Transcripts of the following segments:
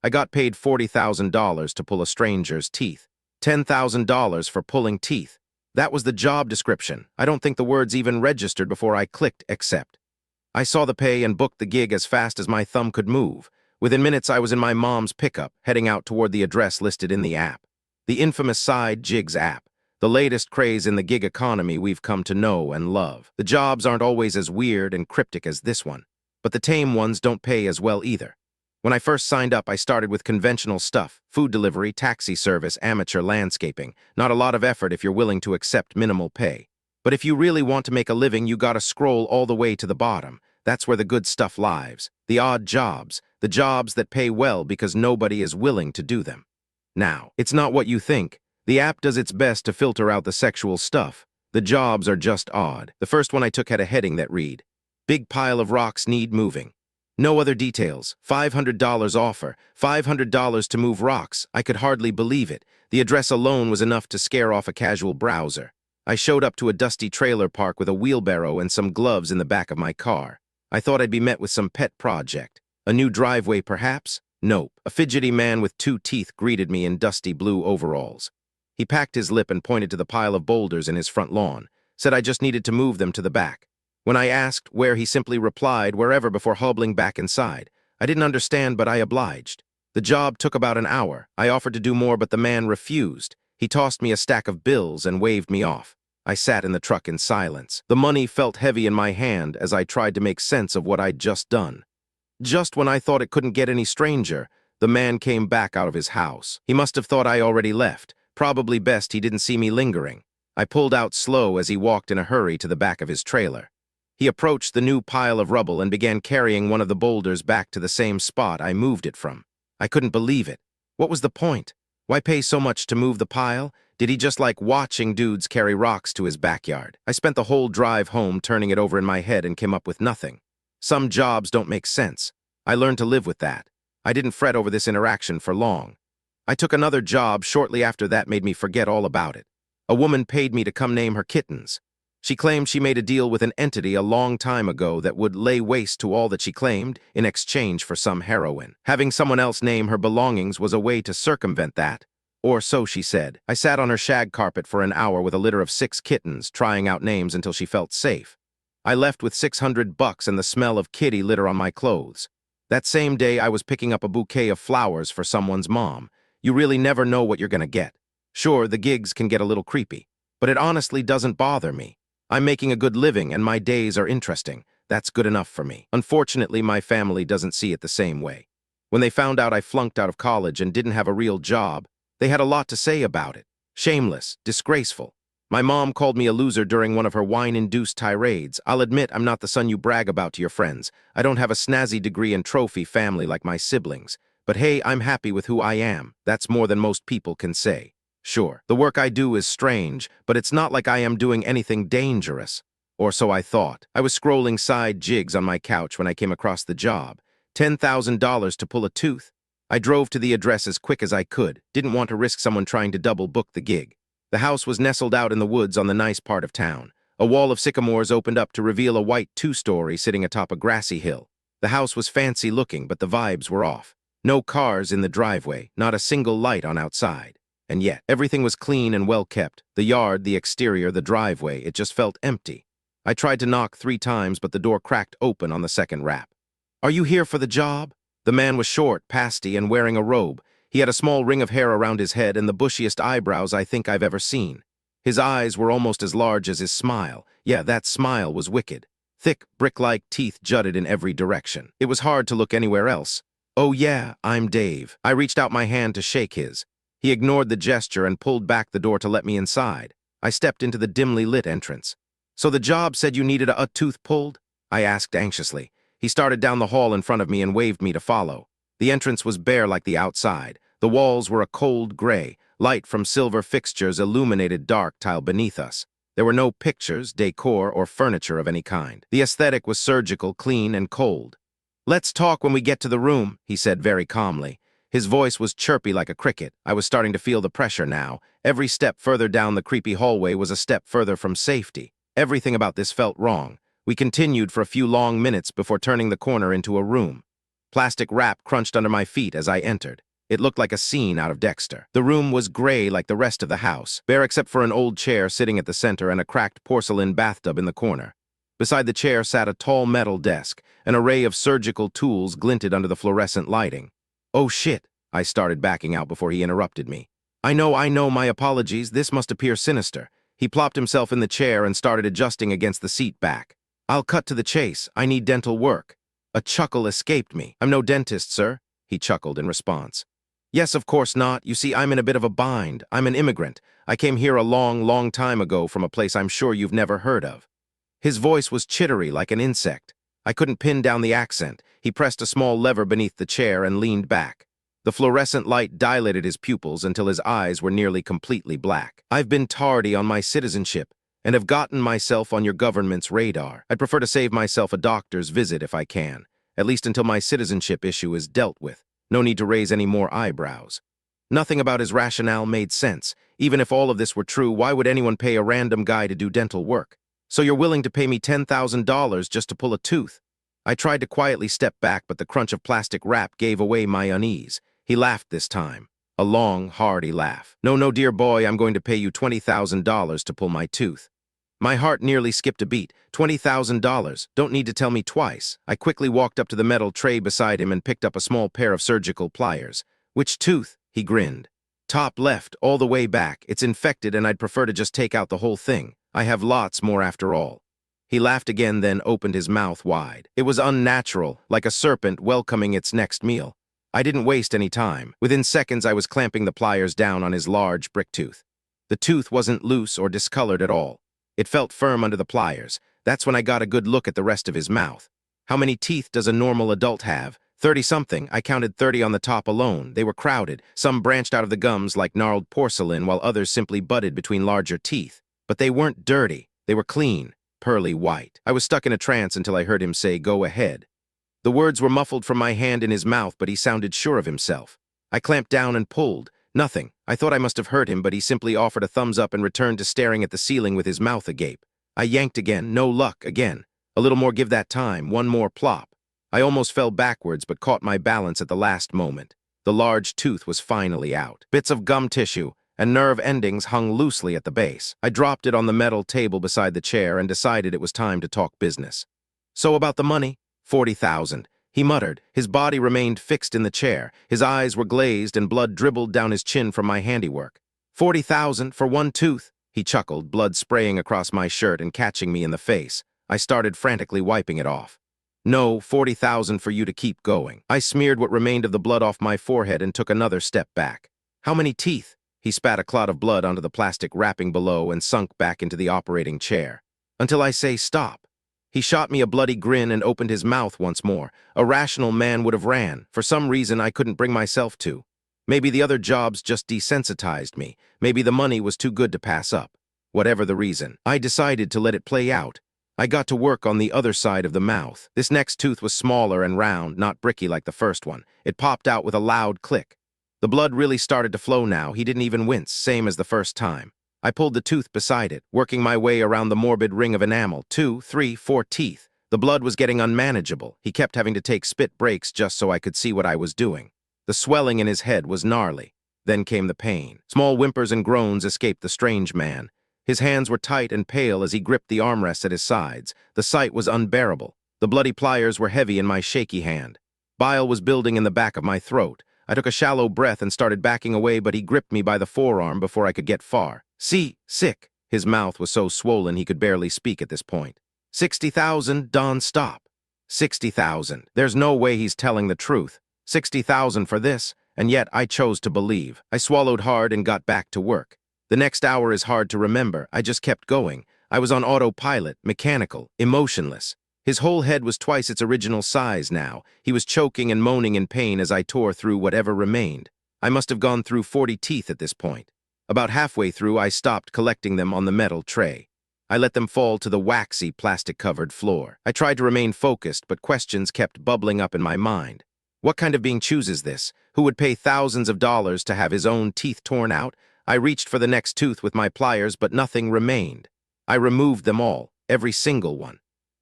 I got paid $40,000 to pull a stranger's teeth. $10,000 for pulling teeth. That was the job description. I don't think the words even registered before I clicked accept. I saw the pay and booked the gig as fast as my thumb could move. Within minutes, I was in my mom's pickup, heading out toward the address listed in the app. The infamous SideGigz app, the latest craze in the gig economy we've come to know and love. The jobs aren't always as weird and cryptic as this one, but the tame ones don't pay as well either. When I first signed up, I started with conventional stuff: food delivery, taxi service, amateur landscaping. Not a lot of effort if you're willing to accept minimal pay. But if you really want to make a living, you gotta scroll all the way to the bottom. That's where the good stuff lies. The odd jobs. The jobs that pay well because nobody is willing to do them. Now, it's not what you think. The app does its best to filter out the sexual stuff. The jobs are just odd. The first one I took had a heading that read, "Big pile of rocks need moving." No other details. $500 offer. $500 to move rocks. I could hardly believe it. The address alone was enough to scare off a casual browser. I showed up to a dusty trailer park with a wheelbarrow and some gloves in the back of my car. I thought I'd be met with some pet project. A new driveway, perhaps? Nope. A fidgety man with 2 teeth greeted me in dusty blue overalls. He packed his lip and pointed to the pile of boulders in his front lawn, said I just needed to move them to the back. When I asked where, he simply replied, "Wherever," before hobbling back inside. I didn't understand, but I obliged. The job took about an hour. I offered to do more, but the man refused. He tossed me a stack of bills and waved me off. I sat in the truck in silence. The money felt heavy in my hand as I tried to make sense of what I'd just done. Just when I thought it couldn't get any stranger, the man came back out of his house. He must have thought I already left. Probably best he didn't see me lingering. I pulled out slow as he walked in a hurry to the back of his trailer. He approached the new pile of rubble and began carrying one of the boulders back to the same spot I moved it from. I couldn't believe it. What was the point? Why pay so much to move the pile? Did he just like watching dudes carry rocks to his backyard? I spent the whole drive home turning it over in my head and came up with nothing. Some jobs don't make sense. I learned to live with that. I didn't fret over this interaction for long. I took another job shortly after that made me forget all about it. A woman paid me to come name her kittens. She claimed she made a deal with an entity a long time ago that would lay waste to all that she claimed in exchange for some heroin. Having someone else name her belongings was a way to circumvent that. Or so she said. I sat on her shag carpet for an hour with a litter of 6 kittens, trying out names until she felt safe. I left with $600 and the smell of kitty litter on my clothes. That same day, I was picking up a bouquet of flowers for someone's mom. You really never know what you're gonna get. Sure, the gigs can get a little creepy, but it honestly doesn't bother me. I'm making a good living and my days are interesting. That's good enough for me. Unfortunately, my family doesn't see it the same way. When they found out I flunked out of college and didn't have a real job, they had a lot to say about it. Shameless, disgraceful. My mom called me a loser during one of her wine-induced tirades. I'll admit I'm not the son you brag about to your friends. I don't have a snazzy degree and trophy family like my siblings. But hey, I'm happy with who I am. That's more than most people can say. Sure, the work I do is strange, but it's not like I am doing anything dangerous. Or so I thought. I was scrolling SideGigz on my couch when I came across the job. $10,000 to pull a tooth. I drove to the address as quick as I could. Didn't want to risk someone trying to double book the gig. The house was nestled out in the woods on the nice part of town. A wall of sycamores opened up to reveal a white 2-story sitting atop a grassy hill. The house was fancy looking, but the vibes were off. No cars in the driveway, not a single light on outside. And yet, everything was clean and well kept. The yard, the exterior, the driveway, it just felt empty. I tried to knock 3 times, but the door cracked open on the second rap. "Are you here for the job?" The man was short, pasty, and wearing a robe. He had a small ring of hair around his head and the bushiest eyebrows I think I've ever seen. His eyes were almost as large as his smile. Yeah, that smile was wicked. Thick, brick-like teeth jutted in every direction. It was hard to look anywhere else. "Oh yeah, I'm Dave." I reached out my hand to shake his. He ignored the gesture and pulled back the door to let me inside. I stepped into the dimly lit entrance. "So the job said you needed a tooth pulled?" I asked anxiously. He started down the hall in front of me and waved me to follow. The entrance was bare like the outside. The walls were a cold gray. Light from silver fixtures illuminated dark tile beneath us. There were no pictures, decor, or furniture of any kind. The aesthetic was surgical, clean, and cold. "Let's talk when we get to the room," he said very calmly. His voice was chirpy like a cricket. I was starting to feel the pressure now. Every step further down the creepy hallway was a step further from safety. Everything about this felt wrong. We continued for a few long minutes before turning the corner into a room. Plastic wrap crunched under my feet as I entered. It looked like a scene out of Dexter. The room was gray like the rest of the house, bare except for an old chair sitting at the center and a cracked porcelain bathtub in the corner. Beside the chair sat a tall metal desk. An array of surgical tools glinted under the fluorescent lighting. "Oh shit," I started, backing out before he interrupted me. I know, my apologies, this must appear sinister." He plopped himself in the chair and started adjusting against the seat back. "I'll cut to the chase, I need dental work." A chuckle escaped me. "I'm no dentist, sir," he chuckled in response. "Yes, of course not. You see, I'm in a bit of a bind. I'm an immigrant. I came here a long time ago from a place I'm sure you've never heard of." His voice was chittery like an insect. I couldn't pin down the accent. He pressed a small lever beneath the chair and leaned back. The fluorescent light dilated his pupils until his eyes were nearly completely black. "I've been tardy on my citizenship and have gotten myself on your government's radar. I'd prefer to save myself a doctor's visit if I can, at least until my citizenship issue is dealt with. No need to raise any more eyebrows." Nothing about his rationale made sense. Even if all of this were true, why would anyone pay a random guy to do dental work? "So you're willing to pay me $10,000 just to pull a tooth?" I tried to quietly step back, but the crunch of plastic wrap gave away my unease. He laughed this time. A long, hearty laugh. No, dear boy, I'm going to pay you $20,000 to pull my tooth." My heart nearly skipped a beat. $20,000. Don't need to tell me twice. I quickly walked up to the metal tray beside him and picked up a small pair of surgical pliers. "Which tooth?" he grinned. "Top left, all the way back. It's infected and I'd prefer to just take out the whole thing. I have lots more after all." He laughed again, then opened his mouth wide. It was unnatural, like a serpent welcoming its next meal. I didn't waste any time. Within seconds, I was clamping the pliers down on his large brick tooth. The tooth wasn't loose or discolored at all. It felt firm under the pliers. That's when I got a good look at the rest of his mouth. How many teeth does a normal adult have? 30-something. I counted 30 on the top alone. They were crowded. Some branched out of the gums like gnarled porcelain, while others simply budded between larger teeth. But they weren't dirty. They were clean, pearly white. I was stuck in a trance until I heard him say, "Go ahead." The words were muffled from my hand in his mouth, but he sounded sure of himself. I clamped down and pulled. Nothing. I thought I must have hurt him, but he simply offered a thumbs up and returned to staring at the ceiling with his mouth agape. I yanked again. No luck again. A little more, give that time. One more plop. I almost fell backwards, but caught my balance at the last moment. The large tooth was finally out. Bits of gum tissue and nerve endings hung loosely at the base. I dropped it on the metal table beside the chair and decided it was time to talk business. "So about the money?" 40,000, he muttered. His body remained fixed in the chair. His eyes were glazed and blood dribbled down his chin from my handiwork. 40,000 for one tooth, he chuckled, blood spraying across my shirt and catching me in the face. I started frantically wiping it off. "No, 40,000 for you to keep going." I smeared what remained of the blood off my forehead and took another step back. "How many teeth?" He spat a clot of blood onto the plastic wrapping below and sunk back into the operating chair. "Until I say stop." He shot me a bloody grin and opened his mouth once more. A rational man would have ran. For some reason I couldn't bring myself to. Maybe the other jobs just desensitized me. Maybe the money was too good to pass up. Whatever the reason, I decided to let it play out. I got to work on the other side of the mouth. This next tooth was smaller and round, not bricky like the first one. It popped out with a loud click. The blood really started to flow now. He didn't even wince, same as the first time. I pulled the tooth beside it, working my way around the morbid ring of enamel. 2, 3, 4 teeth. The blood was getting unmanageable. He kept having to take spit breaks just so I could see what I was doing. The swelling in his head was gnarly. Then came the pain. Small whimpers and groans escaped the strange man. His hands were tight and pale as he gripped the armrests at his sides. The sight was unbearable. The bloody pliers were heavy in my shaky hand. Bile was building in the back of my throat. I took a shallow breath and started backing away, but he gripped me by the forearm before I could get far. "See, sick." His mouth was so swollen he could barely speak at this point. 60,000, Don, stop. 60,000. There's no way he's telling the truth. 60,000 for this, and yet I chose to believe. I swallowed hard and got back to work. The next hour is hard to remember. I just kept going. I was on autopilot, mechanical, emotionless. His whole head was twice its original size now. He was choking and moaning in pain as I tore through whatever remained. I must have gone through 40 teeth at this point. About halfway through, I stopped collecting them on the metal tray. I let them fall to the waxy, plastic-covered floor. I tried to remain focused, but questions kept bubbling up in my mind. What kind of being chooses this? Who would pay thousands of dollars to have his own teeth torn out? I reached for the next tooth with my pliers, but nothing remained. I removed them all, every single one.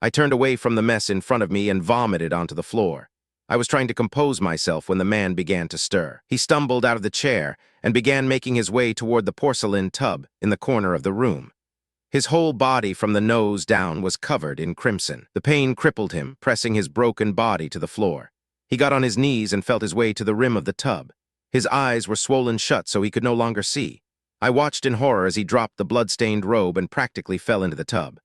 I turned away from the mess in front of me and vomited onto the floor. I was trying to compose myself when the man began to stir. He stumbled out of the chair and began making his way toward the porcelain tub in the corner of the room. His whole body from the nose down was covered in crimson. The pain crippled him, pressing his broken body to the floor. He got on his knees and felt his way to the rim of the tub. His eyes were swollen shut so he could no longer see. I watched in horror as he dropped the blood-stained robe and practically fell into the tub.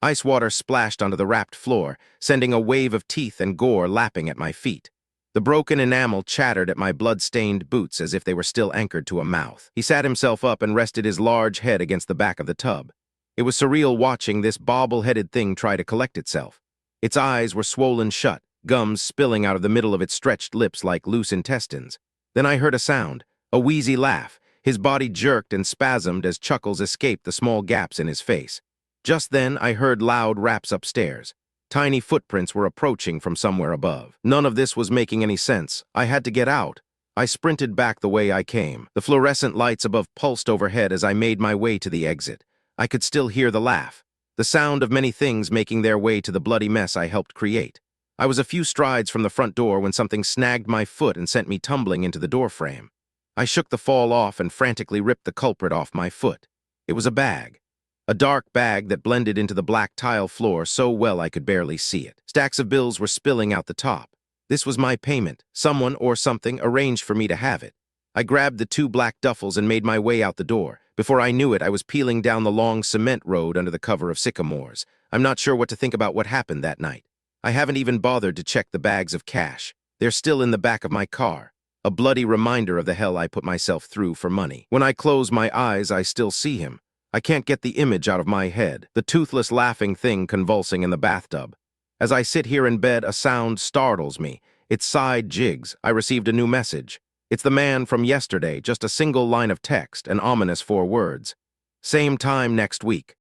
Ice water splashed onto the wrapped floor, sending a wave of teeth and gore lapping at my feet. The broken enamel chattered at my blood-stained boots as if they were still anchored to a mouth. He sat himself up and rested his large head against the back of the tub. It was surreal watching this bobble-headed thing try to collect itself. Its eyes were swollen shut, gums spilling out of the middle of its stretched lips like loose intestines. Then I heard a sound, a wheezy laugh. His body jerked and spasmed as chuckles escaped the small gaps in his face. Just then, I heard loud raps upstairs. Tiny footprints were approaching from somewhere above. None of this was making any sense. I had to get out. I sprinted back the way I came. The fluorescent lights above pulsed overhead as I made my way to the exit. I could still hear the laugh, the sound of many things making their way to the bloody mess I helped create. I was a few strides from the front door when something snagged my foot and sent me tumbling into the doorframe. I shook the fall off and frantically ripped the culprit off my foot. It was a bag. A dark bag that blended into the black tile floor so well I could barely see it. Stacks of bills were spilling out the top. This was my payment. Someone or something arranged for me to have it. I grabbed the 2 black duffels and made my way out the door. Before I knew it, I was peeling down the long cement road under the cover of sycamores. I'm not sure what to think about what happened that night. I haven't even bothered to check the bags of cash. They're still in the back of my car. A bloody reminder of the hell I put myself through for money. When I close my eyes, I still see him. I can't get the image out of my head, the toothless laughing thing convulsing in the bathtub. As I sit here in bed, a sound startles me. It's SideGigz. I received a new message. It's the man from yesterday, just a single line of text, an ominous 4 words. Same time next week.